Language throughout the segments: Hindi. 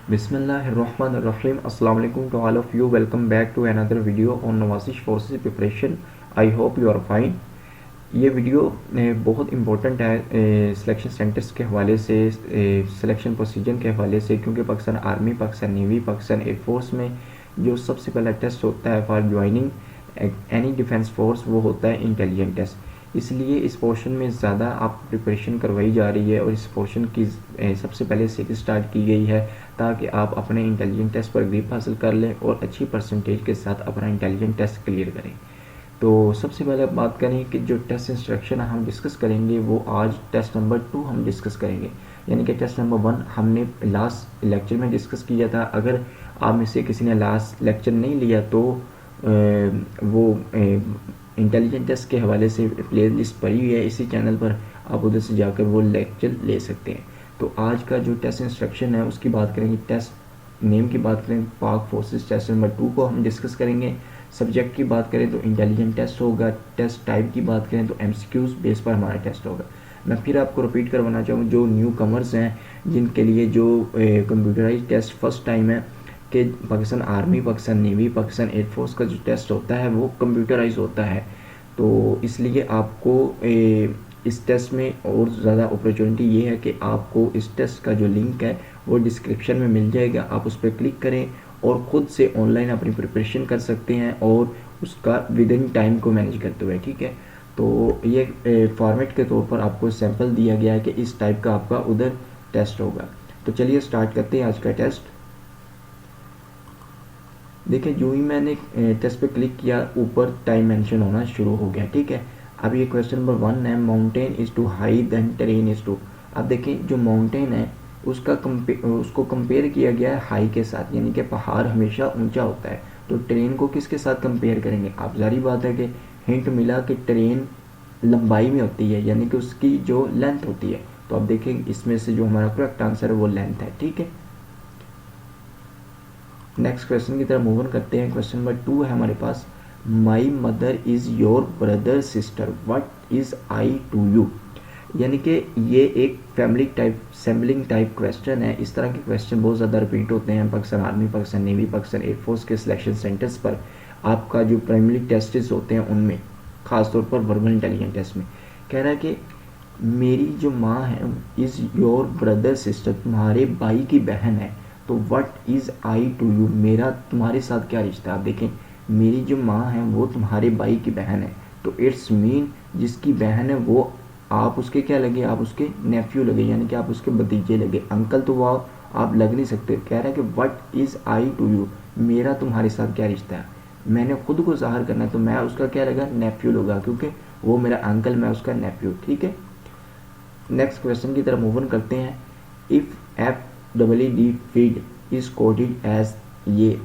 Bismillahirrahmanirrahim. Assalamu alaikum to all of you. Welcome back to another video on Nawasish Forces preparation. I hope you are fine. ये वीडियो बहुत इम्पोर्टेंट है सिलेक्शन सेंटर्स के हवाले से, सिलेक्शन प्रोसीजर के हवाले से, क्योंकि Pakistan army, Pakistan navy, Pakistan air force में जो सबसे पहला टेस्ट होता है for joining any defence force वो होता है इंटेलिजेंट टेस्ट। इसलिए इस पोर्शन में ज़्यादा आप प्रिपरेशन करवाई जा रही है और इस पोर्शन की सबसे पहले सीरीज स्टार्ट की गई है ताकि आप अपने इंटेलिजेंट टेस्ट पर ग्रिप हासिल कर लें और अच्छी परसेंटेज के साथ अपना इंटेलिजेंट टेस्ट क्लियर करें। तो सबसे पहले बात करें कि जो टेस्ट इंस्ट्रक्शन हम डिस्कस करेंगे वो आज टेस्ट नंबर 2 हम डिस्कस करेंगे, यानी कि टेस्ट नंबर 1 हमने लास्ट लेक्चर में डिस्कस किया था। अगर आप में से किसी ने लास्ट लेक्चर नहीं लिया तो वो इंटेलिजेंट टेस्ट के हवाले से प्ले लिस्ट पड़ी हुई है इसी चैनल पर, आप उधर से जाकर वो लेक्चर ले सकते हैं। तो आज का जो टेस्ट इंस्ट्रक्शन है उसकी बात करेंगे, टेस्ट नेम की बात करें पाक फोर्सेस टेस्ट नंबर 2 को हम डिस्कस करेंगे। सब्जेक्ट की बात करें तो इंटेलिजेंट टेस्ट होगा। टेस्ट टाइप की बात करें तो एमसीक्यूज बेस पर हमारा टेस्ट होगा। मैं फिर आपको रिपीट करवाना चाहूँगा, जो न्यू कमर्स हैं जिनके लिए जो कंप्यूटराइज टेस्ट फर्स्ट टाइम है कि Pakistan army, Pakistan navy, Pakistan air force का जो टेस्ट होता है वो कंप्यूटराइज होता है, तो इसलिए आपको इस टेस्ट में और ज़्यादा अपॉर्चुनिटी ये है कि आपको इस टेस्ट का जो लिंक है वो डिस्क्रिप्शन में मिल जाएगा। आप उस पर क्लिक करें और ख़ुद से ऑनलाइन अपनी प्रिपरेशन कर सकते हैं और उसका विद इन टाइम को मैनेज करते हुए, ठीक है। तो ये फॉर्मेट के तौर पर आपको सैंपल दिया गया है कि इस टाइप का आपका उधर टेस्ट होगा। तो चलिए स्टार्ट करते हैं आज का टेस्ट। देखिए जो ही मैंने टेस्ट पे क्लिक किया ऊपर टाइम मेंशन होना शुरू हो गया, ठीक है। अब ये क्वेश्चन नंबर 1 है, mountain is to high then terrain is to. अब देखिए जो माउंटेन है उसको कंपेयर किया गया है हाई के साथ, यानी कि पहाड़ हमेशा ऊंचा होता है। तो ट्रेन को किसके साथ कंपेयर करेंगे? आप जारी बात है कि हिंट मिला कि ट्रेन लंबाई में होती है, यानी कि उसकी जो लेंथ होती है। तो अब देखें इसमें से जो हमारा करेक्ट आंसर है वो लेंथ है, ठीक है। नेक्स्ट क्वेश्चन की तरफ मूव ऑन करते हैं। क्वेश्चन नंबर 2 है हमारे पास, my mother is your brother sister, what is I to you. यानी कि ये एक family type sampling type question है। इस तरह के क्वेश्चन बहुत ज़्यादा रिपीट होते हैं Pakistan army, Pakistan navy, Pakistan air force के सिलेक्शन सेंटर्स पर। आपका जो प्राइमरी टेस्ट होते हैं उनमें, ख़ासतौर पर वर्बल इंटेलिजेंस टेस्ट में, कह रहा है कि मेरी जो माँ है इज़ योर ब्रदर सिस्टर, तुम्हारे भाई की बहन है। तो what is I to you, मेरा तुम्हारे साथ क्या रिश्ता है। आप देखें मेरी जो माँ है वो तुम्हारे भाई की बहन है, तो इट्स मीन जिसकी बहन है वो आप उसके क्या लगे, आप उसके नेफ्यू लगे, यानी कि आप उसके भतीजे लगे। अंकल तो वो आप लग नहीं सकते। कह रहा है कि what is I to you, मेरा तुम्हारे साथ क्या रिश्ता है। मैंने खुद को ज़ाहिर करना है तो मैं उसका क्या लगा, नेफ्यू लगा, क्योंकि वो मेरा अंकल, मैं उसका नेफ्यू, ठीक है। नेक्स्ट क्वेश्चन की तरफ मूव ऑन करते हैं। If F double D feed is coded as ये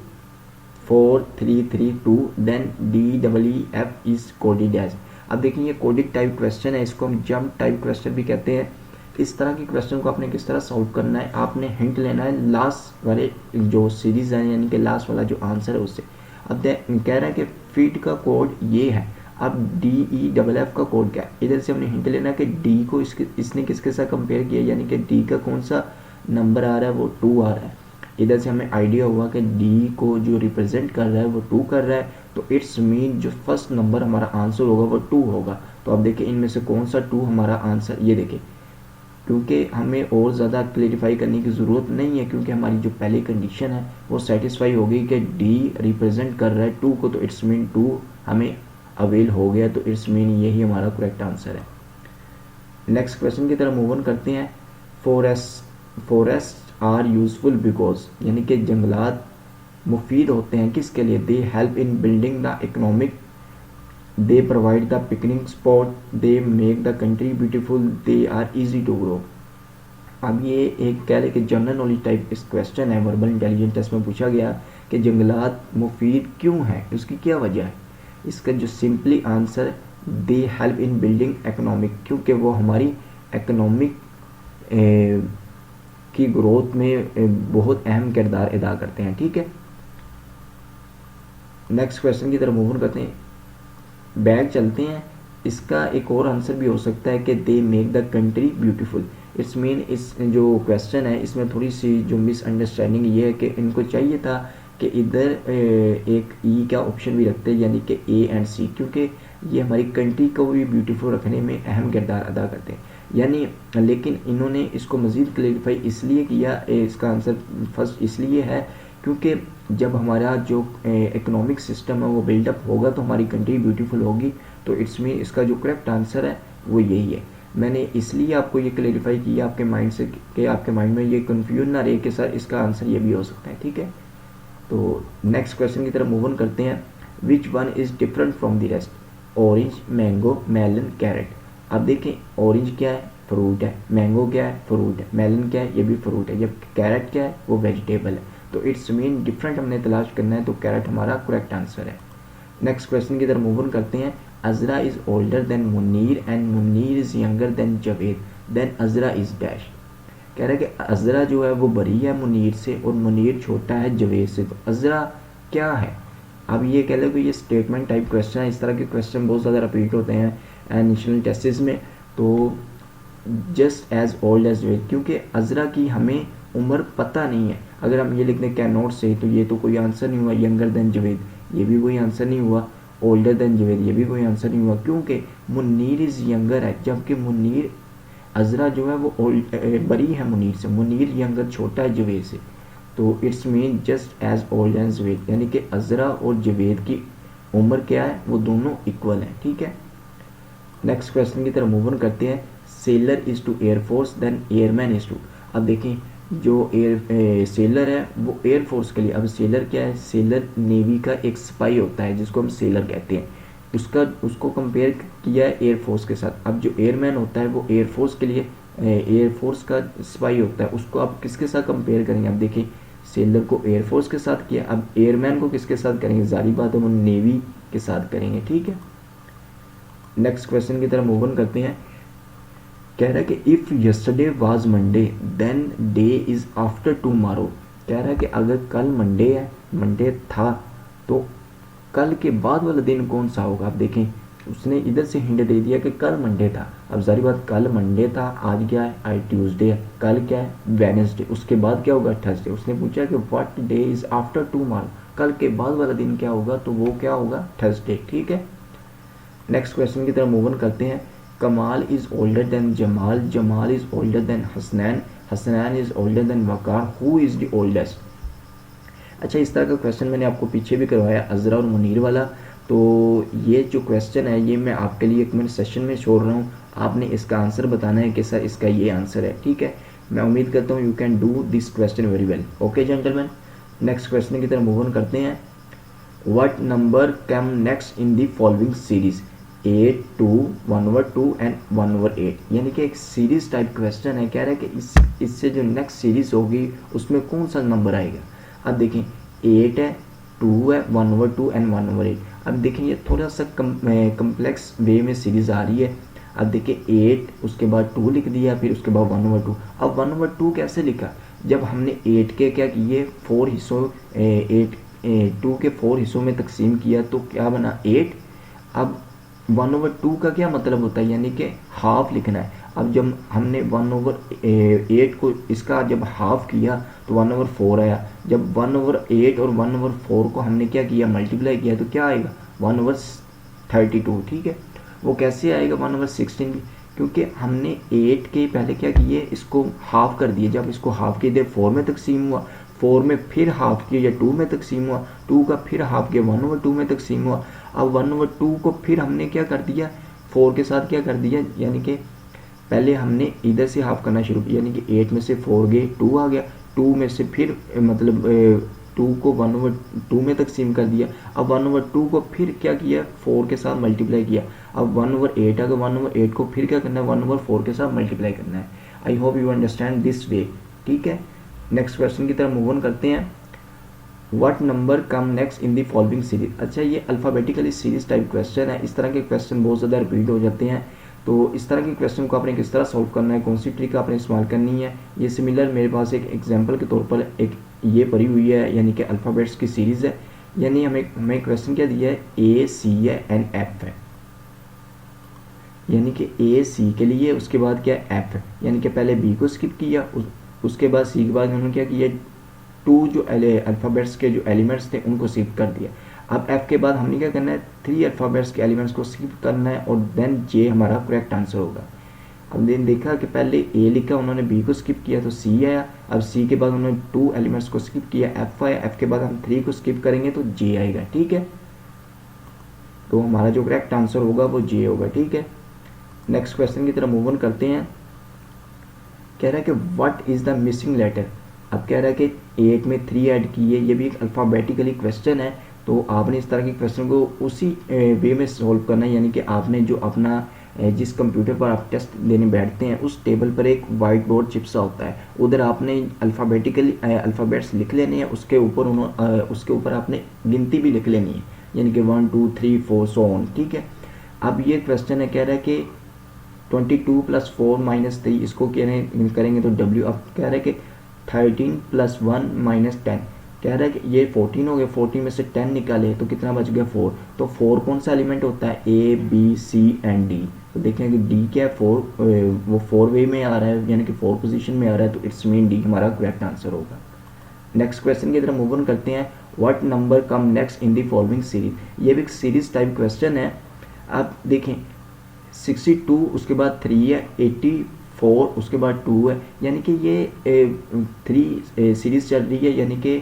4332 then D double F is coded as. अब देखिए ये कोडिक टाइप क्वेश्चन है, इसको हम जंप टाइप क्वेश्चन भी कहते हैं। इस तरह के क्वेश्चन को आपने किस तरह सॉल्व करना है, आपने हिंट लेना है लास्ट वाले जो सीरीज है, यानी कि लास्ट वाला जो आंसर है उससे। अब कह रहा है कि फीड का कोड ये है। अब डी ई डबल एफ का कोड क्या है, इधर से हमने हिंट लेना है कि डी को इसने किसके साथ कंपेयर किया, यानी कि डी का कौन सा नंबर आ रहा है वो 2 आ रहा है। इधर से हमें आइडिया हुआ कि डी को जो रिप्रेजेंट कर रहा है वो 2 कर रहा है, तो इट्स मीन जो फर्स्ट नंबर हमारा आंसर होगा वो 2 होगा। तो अब देखिए इनमें से कौन सा 2 हमारा आंसर, ये देखिए, क्योंकि हमें और ज़्यादा क्लेरिफाई करने की ज़रूरत नहीं है, क्योंकि हमारी जो पहली कंडीशन है वो सेटिस्फाई हो गई कि डी रिप्रेजेंट कर रहा है 2 को, तो इट्स मीन 2 हमें अवेल हो गया, तो इट्स मीन यही हमारा करेक्ट आंसर है। नेक्स्ट क्वेश्चन की तरफ मूव ऑन करते हैं। फॉरेस्ट आर यूजफुल बिकॉज, यानी कि जंगलात मुफीद होते हैं किसके लिए, they help in building the economic, they provide the picnic spot, they make the country beautiful, they are easy to grow. अब ये एक कह रहे कि जनरल नॉलेज टाइप इस क्वेश्चन है, वर्बल इंटेलिजेंस टेस्ट में पूछा गया कि जंगलात मुफीद क्यों हैं, उसकी क्या वजह है। इसका जो simply answer, they help in building economic, क्योंकि वो हमारी इकोनॉमिक की ग्रोथ में बहुत अहम किरदार अदा करते हैं, ठीक है। नेक्स्ट क्वेश्चन की तरफ मूव ऑन करते हैं। बैग चलते हैं। इसका एक और आंसर भी हो सकता है कि दे make the country beautiful, it's mean इस जो क्वेश्चन है इसमें थोड़ी सी जो मिसअंडरस्टैंडिंग ये है कि इनको चाहिए था कि इधर एक ई का ऑप्शन भी रखते हैं, यानी कि ए एंड सी, क्योंकि ये हमारी कंट्री को भी ब्यूटीफुल रखने में अहम किरदार अदा करते हैं। यानी लेकिन इन्होंने इसको मज़ीद क्लेरिफाई इसलिए किया, इसका आंसर फर्स्ट इसलिए है क्योंकि जब हमारा जो इकोनॉमिक सिस्टम है वो बिल्डअप होगा तो हमारी कंट्री ब्यूटीफुल होगी। तो इट्स मीन इसका जो करेक्ट आंसर है वो यही है। मैंने इसलिए आपको ये क्लेरिफाई किया आपके माइंड से कि आपके माइंड में ये कन्फ्यूज ना रहे कि सर इसका आंसर ये भी हो सकता है, ठीक है। तो नेक्स्ट क्वेश्चन की तरफ मूव ऑन करते हैं। Which one is different from the rest? Orange, mango, melon, carrot. अब देखें ऑरेंज क्या है? फ्रूट है। मैंगो क्या है? फ्रूट है। मेलन क्या है? ये भी फ्रूट है। जब कैरेट क्या है? वो वेजिटेबल है। तो इट्स मीन डिफरेंट हमने तलाश करना है, तो कैरेट हमारा करेक्ट आंसर है। नेक्स्ट क्वेश्चन की तरफ मूव ऑन करते हैं। Azra is older than Munir and Munir is younger than Javed, then Azra is dash. कह रहा है कि अजरा जो है वो बड़ी है मुनीर से और मुनीर छोटा है जवेद से। तो अजरा क्या है? अब ये कह लो कि ये स्टेटमेंट टाइप क्वेश्चन है। इस तरह के क्वेश्चन बहुत ज़्यादा रिपीट होते हैं नेशनल टेस्ट में। तो just as old as Javed, क्योंकि अजरा की हमें उम्र पता नहीं है। अगर हम ये लिख दें कैन नॉट से, तो ये तो कोई आंसर नहीं हुआ। यंगर देन जवेद, ये भी कोई आंसर नहीं हुआ। ओल्डर देन जवेद, ये भी कोई आंसर नहीं हुआ, क्योंकि मुनीर इज़ यंगर है, जबकि मुनीर अजरा जो है वो बड़ी है मुनीर से। मुनीर यंगर छोटा है जवेद से। तो it's mean just as old as Javed, यानी कि अजरा और जवेद की उम्र क्या है? वो दोनों इक्वल हैं, ठीक है। नेक्स्ट क्वेश्चन की तरफ मूव ऑन करते हैं। Sailor is to air force then airman is to. अब देखें जो सेलर है वो एयरफोर्स के लिए। अब सेलर क्या है? सेलर नेवी का एक सिपाही होता है जिसको हम सेलर कहते हैं। उसको कंपेयर किया है एयरफोर्स के साथ। अब जो एयरमैन होता है वो एयरफोर्स के लिए एयरफोर्स का सिपाही होता है। उसको आप किसके साथ कंपेयर करेंगे? अब देखिए सेलर को एयरफोर्स के साथ किया, अब एयरमैन को किसके साथ करेंगे? जारी बात है वो नेवी के साथ करेंगे, ठीक है। नेक्स्ट क्वेश्चन की तरफ मूव ऑन करते हैं। कह रहा है कि if yesterday was Monday then day is after tomorrow. कह रहा है कि अगर कल मंडे है, मंडे था, तो कल के बाद वाला दिन कौन सा होगा? आप देखें उसने इधर से हिंट दे दिया कि कल मंडे था। अब सारी बात कल मंडे था, आज क्या है? आज ट्यूसडे है। कल क्या है? वेडनेसडे। उसके बाद क्या होगा? थर्सडे। उसने पूछा कि what day is after tomorrow, कल के बाद वाला दिन क्या होगा? तो वो क्या होगा? थर्सडे, ठीक है। नेक्स्ट क्वेश्चन की तरफ मूव ऑन करते हैं। कमाल is older then Jamal, Jamal is older then Hasnain, Hasnain is older then Waqar, who is the oldest? अच्छा, इस तरह का क्वेश्चन मैंने आपको पीछे भी करवाया अजरा और मुनीर वाला। तो ये जो क्वेश्चन है ये मैं आपके लिए एक मिनट सेशन में छोड़ रहा हूँ। आपने इसका आंसर बताना है कि सर इसका ये आंसर है, ठीक है। मैं उम्मीद करता हूँ you can do this question very well. Okay gentleman, next question की तरफ मूव ऑन करते हैं। What number come next in the following series? 8, 2, 1/2 and 1/8। यानी कि एक सीरीज टाइप क्वेश्चन है। कह रहा है कि इससे जो नेक्स्ट सीरीज होगी उसमें कौन सा नंबर आएगा? अब देखें 8 है, 2 है, 1/2 एंड 1/8। अब देखें ये थोड़ा सा कम्प्लेक्स वे में सीरीज आ रही है। अब देखिए 8 उसके बाद 2 लिख दिया, फिर उसके बाद 1/2। अब 1/2 कैसे लिखा? जब हमने 8 के क्या किए 4 हिस्सों 2 के 4 हिस्सों में तकसीम किया तो क्या बना 8। अब 1/2 का क्या मतलब होता है? यानी कि हाफ लिखना है। अब जब हमने 1/8 को इसका जब हाफ किया तो 1/4 आया। जब 1/8 और 1/4 को हमने क्या किया? मल्टीप्लाई किया तो क्या आएगा? 1/32, ठीक है। वो कैसे आएगा 1/16? क्योंकि हमने 8 के पहले क्या किए? इसको हाफ कर दिए। जब इसको हाफ किए 4 में तकसीम हुआ, 4 में फिर हाफ किया या 2 में तकसीम हुआ, 2 का फिर हाफ किया 1/2 में तकसीम हुआ। अब 1/2 को फिर हमने क्या कर दिया? 4 के साथ क्या कर दिया? यानी कि पहले हमने इधर से हाफ करना शुरू किया, यानी कि 8 में से 4 गए 2 आ गया, 2 में से फिर मतलब 2 को 1/2 में तकसीम कर दिया। अब 1/2 को फिर क्या किया? 4 के साथ मल्टीप्लाई किया। अब 1/8 आ गया, 1/8 को फिर क्या करना है? 1/4 के साथ मल्टीप्लाई करना है। आई hope you understand this way, ठीक है। नेक्स्ट क्वेश्चन की तरफ मूव ऑन करते हैं। What number come next in the following series? अच्छा, ये अल्फ़ाबेटिकली सीरीज टाइप क्वेश्चन है। इस तरह के क्वेश्चन बहुत ज़्यादा रिपीट हो जाते हैं। तो इस तरह के क्वेश्चन को आपने किस तरह सॉल्व करना है, कौन सी ट्रिक आपने इस्तेमाल करनी है, ये सिमिलर मेरे पास एक एग्जांपल के तौर पर एक ये पड़ी हुई है, यानी कि अल्फ़ाबेट्स की सीरीज़ है। यानी हमें क्वेश्चन क्या दिया है? A, C है एंड F है। यानी कि ए सी के लिए, उसके बाद क्या एफ, यानी कि पहले बी को स्किप किया, उसके बाद सी के बाद उन्होंने क्या किया, टू जो अल्फ़ाबेट्स के जो एलिमेंट्स थे उनको स्किप कर दिया। अब एफ के बाद हमने क्या करना है, 3 अल्फ़ाबेट्स के एलिमेंट्स को स्किप करना है और देन जे हमारा करेक्ट आंसर होगा। अब देखा कि पहले ए लिखा, उन्होंने बी को स्किप किया तो सी आया। अब सी के बाद उन्होंने 2 एलिमेंट्स को स्किप किया, एफ आया। एफ के बाद हम 3 को स्किप करेंगे तो जे आएगा, ठीक है। तो हमारा जो करेक्ट आंसर होगा वो जे होगा, ठीक है। नेक्स्ट क्वेश्चन की तरफ मूव ऑन करते हैं। कह रहा है कि what is the missing letter. अब कह रहा है कि 8 में 3 ऐड किए, ये भी एक अल्फ़ाबेटिकली क्वेश्चन है। तो आपने इस तरह के क्वेश्चन को उसी वे में सॉल्व करना है, यानी कि आपने जो अपना जिस कंप्यूटर पर आप टेस्ट देने बैठते हैं उस टेबल पर एक वाइट बोर्ड चिपसा होता है, उधर आपने अल्फ़ाबेटिकली अल्फ़ाबेट्स लिख लेने हैं, उसके ऊपर आपने गिनती भी लिख लेनी है, यानी कि 1 2 3 4 सो ऑन, ठीक है। अब ये क्वेश्चन है, कह रहा है कि 22 + 4 - 3 इसको करेंगे तो W। अब कह रहा है कि 13 + 1 - 10, कह रहा है कि ये 14 हो गया, 14 में से 10 निकाले तो कितना बच गया 4। तो 4 कौन सा एलिमेंट होता है, A B C and D। तो देखें कि D क्या है, 4, वो 4 वे में आ रहा है, यानी कि 4 पोजीशन में आ रहा है, तो इट्स मीन D हमारा करेक्ट आंसर होगा। नेक्स्ट क्वेश्चन की तरफ मूव ऑन करते हैं। What number come next in the following series. ये भी एक सीरीज टाइप क्वेश्चन है। आप देखें 62, उसके बाद 3 है, 84, उसके बाद 2 है, यानी कि ये 3 सीरीज़ चल रही है, यानी कि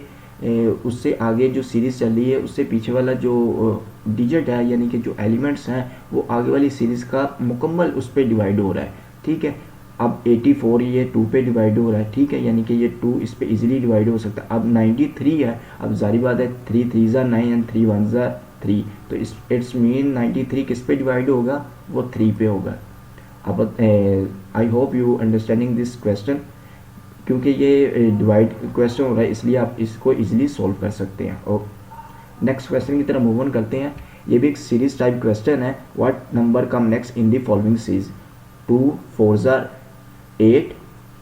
उससे आगे जो सीरीज़ चल रही है उससे पीछे वाला जो डिजिट है, यानी कि जो एलिमेंट्स हैं वो आगे वाली सीरीज़ का मुकम्मल उस पर डिवाइड हो रहा है, ठीक है। अब 84 ये 2 पे डिवाइड हो रहा है, ठीक है, यानी कि ये 2 इस पे इजीली डिवाइड हो सकता है। अब 93 है, अब जारी बात है 3 3 ज़ा 9 एंड 3 1 ज़ा 3, तो इट्स मीन 93 किस पे डिवाइड होगा, वो 3 पे होगा। अब आई hope you understanding this question, क्योंकि ये डिवाइड क्वेश्चन हो रहा है इसलिए आप इसको इजीली सॉल्व कर सकते हैं। और नेक्स्ट क्वेश्चन की तरफ मूव ऑन करते हैं। ये भी एक सीरीज टाइप क्वेश्चन है। What number come next in the following series. 2 4 ज़ा 8,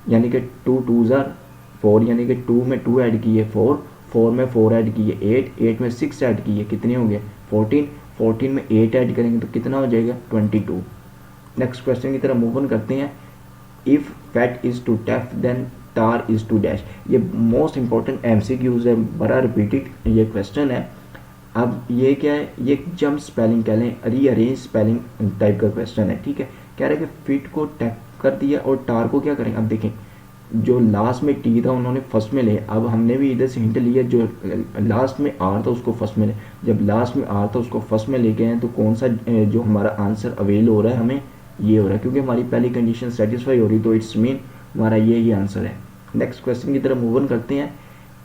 यानी कि 2 2 ज़ा 4, यानी कि 2 में 2 ऐड किए 4, 4 में 4 ऐड किए 8, 8 में 6 ऐड किए, कितने हो गए 14, 14 में 8 ऐड करेंगे तो कितना हो जाएगा 22। नेक्स्ट क्वेश्चन की तरफ मूव ऑन करते हैं। If fat is to tough then tar is to dash. ये मोस्ट इंपॉर्टेंट MCQs है, बड़ा रिपीटेड ये क्वेश्चन है। अब ये क्या है, ये जंप स्पेलिंग कह लें, रीअरेंज स्पेलिंग टाइप का क्वेश्चन है, ठीक है। कह रहा है कि फिट को टैप कर दिया और टार को क्या करेंगे। अब देखें जो लास्ट में टी था उन्होंने फर्स्ट में ले, अब हमने भी इधर से हिंट लिया, जो लास्ट में आर था उसको फर्स्ट में ले, जब लास्ट में आर था उसको फर्स्ट में लेके आए तो कौन सा जो हमारा आंसर अवेल हो रहा है हमें ये हो रहा है, क्योंकि हमारी पहली कंडीशन सेटिस्फाई हो रही, तो इट्स मीन हमारा ये ही आंसर है। नेक्स्ट क्वेश्चन की तरफ मूव ऑन करते हैं।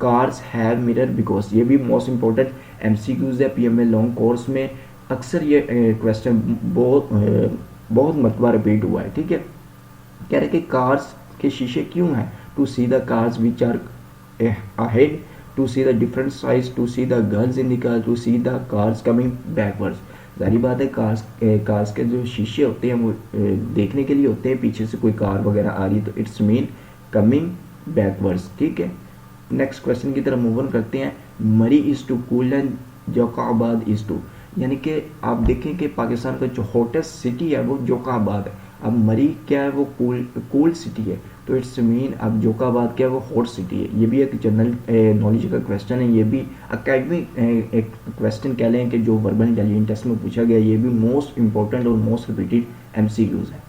कार्स हैव मिरर बिकॉज, ये भी मोस्ट इंपॉर्टेंट MCQs है PMA लॉन्ग कोर्स में। अक्सर ये क्वेश्चन बहुत मरतबा रिपीट हुआ है, ठीक है। कह रहे कि कार्स के शीशे क्यों हैं, to see the cars which are ahead, to see the different size, to see the girls in the car, to see the cars coming backwards. सारी बात है, कार्स के जो शीशे होते हैं वो देखने के लिए होते हैं, पीछे से कोई कार वगैरह आ रही है तो इट्स मीन कमिंग बैकवर्ड्स, ठीक है। नेक्स्ट क्वेश्चन की तरफ मूव ऑन करते हैं। Murree is too cool and Jacobabad is too, यानी कि आप देखें कि पाकिस्तान का जो हॉटेस्ट सिटी है वो जोकाबाद है। अब मरी क्या है, वो कूल सिटी है, तो इट्स मीन अब जोकाबाद क्या है, वो हॉट सिटी है। ये भी एक जनरल नॉलेज का क्वेश्चन है, ये भी एकेडमिक एक क्वेश्चन कह लें कि जो वर्बल इंटेलिजेंस टेस्ट में पूछा गया, ये भी मोस्ट इंपॉर्टेंट और मोस्ट रिपीटेड MCQs है।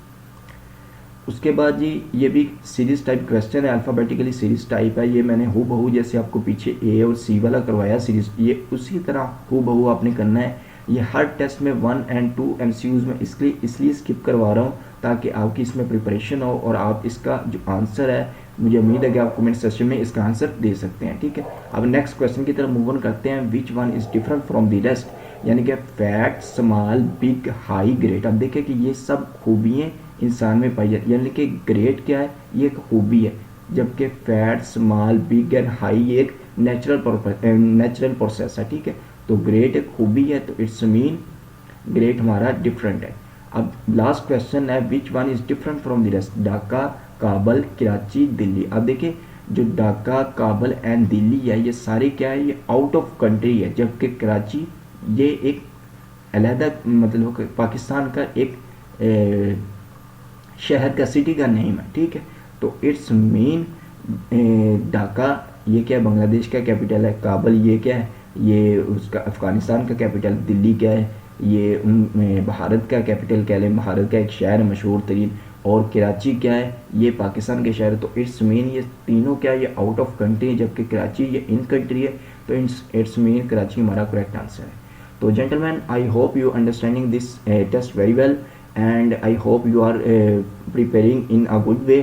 उसके बाद जी ये भी सीरीज टाइप क्वेश्चन है, अल्फ़ाबेटिकली सीरीज टाइप है। ये मैंने हूबहू जैसे आपको पीछे A और C वाला करवाया सीरीज, ये उसी तरह हूबहू आपने करना है। ये हर टेस्ट में 1 और 2 MCQs में इसलिए स्किप करवा रहा हूँ ताकि आपकी इसमें प्रिपरेशन हो और आप इसका जो आंसर है, मुझे उम्मीद है कि आप कमेंट सेक्शन में इसका आंसर दे सकते हैं, ठीक है। अब नेक्स्ट क्वेश्चन की तरफ मूव ऑन करते हैं। Which one is different from the rest, यानी कि fat, small, big, high, great. अब देखें कि ये सब खूबियाँ इंसान में पाई जाती है, यानी कि ग्रेट क्या है, ये एक खूबी है, जबकि fat, small, big and high ये एक नेचुरल प्रोसेस है, ठीक है। तो ग्रेट एक खूबी है, तो इट्स मीन ग्रेट हमारा डिफरेंट है। अब लास्ट क्वेश्चन है, विच one is different from the rest. Dhaka, काबल, कराची, दिल्ली। अब देखिए जो ढाका, काबल एंड दिल्ली है ये सारे क्या है, ये आउट ऑफ कंट्री है, जबकि कराची ये एक अलहदा मतलब पाकिस्तान का एक शहर का, सिटी का नेम है, ठीक है। तो इट्स मीन ढाका, ये क्या है, बांग्लादेश का कैपिटल है। काबल ये क्या है, ये उसका अफ़गानिस्तान का कैपिटल। दिल्ली क्या है, ये भारत का कैपिटल कह लें, भारत का एक शहर है मशहूर तरीन। और कराची क्या है, ये पाकिस्तान के शहर है। तो इट्स मीन ये तीनों क्या है, ये आउट ऑफ कंट्री है, जबकि कराची ये इन कंट्री है। तो इट्स मीन कराची हमारा करेक्ट आंसर है। तो gentleman, I hope you understanding this test very well and I hope you are preparing in a good way.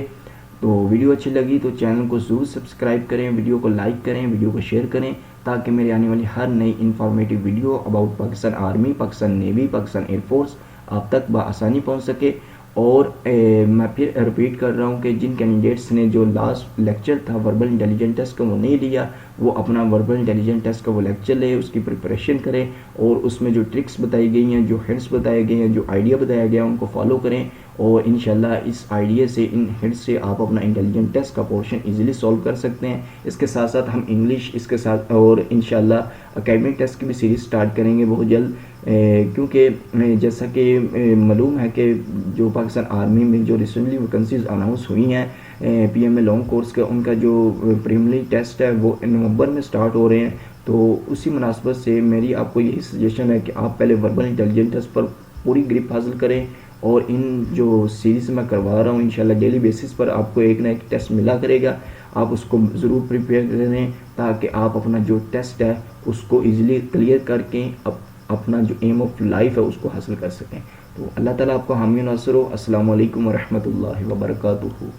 तो वीडियो अच्छी लगी तो चैनल को ज़रूर सब्सक्राइब करें, वीडियो को लाइक करें, वीडियो को शेयर करें, ताकि मेरी आने वाली हर नई informative video about Pakistan army, Pakistan navy, Pakistan air force आप तक बआसानी पहुंच सके। और मैं फिर रिपीट कर रहा हूं कि जिन कैंडिडेट्स ने जो लास्ट लेक्चर था वर्बल इंटेलिजेंस टेस्ट का वो नहीं लिया, वो अपना वर्बल इंटेलिजेंस टेस्ट का वो लेक्चर ले, उसकी प्रिपरेशन करें और उसमें जो ट्रिक्स बताई गई हैं, जो हिंट्स बताए गए हैं, जो आइडिया बताया गया है, उनको फॉलो करें। और इंशाल्लाह इस आइडिया से, इन हिंट्स से आप अपना इंटेलिजेंस टेस्ट का पोर्शन इजीली सॉल्व कर सकते हैं। इसके साथ साथ हम इंग्लिश इसके साथ और इंशाल्लाह एकेडमिक टेस्ट की भी सीरीज़ स्टार्ट करेंगे बहुत जल्द, क्योंकि जैसा कि मालूम है कि जो पाकिस्तान आर्मी में जो रिसेंटली वैकेंसीज अनाउंस हुई हैं PMA लॉन्ग कोर्स का, उनका जो प्रीलिमिनरी टेस्ट है वो नवंबर में स्टार्ट हो रहे हैं। तो उसी मुनासबत से मेरी आपको यही सजेशन है कि आप पहले वर्बल इंटेलिजेंस टेस्ट पर पूरी ग्रिप हासिल करें और इन जो सीरीज़ मैं करवा रहा हूँ इंशाल्लाह डेली बेसिस पर आपको एक ना एक टेस्ट मिला करेगा। आप उसको ज़रूर प्रिपेयर करें ताकि आप अपना जो टेस्ट है उसको ईज़िली क्लियर करके अपना जो एम ऑफ लाइफ है उसको हासिल कर सकें। तो अल्लाह ताला आपको हामी नासर हो। अस्सलाम वालेकुम व रहमतुल्लाहि व बरकातुहू।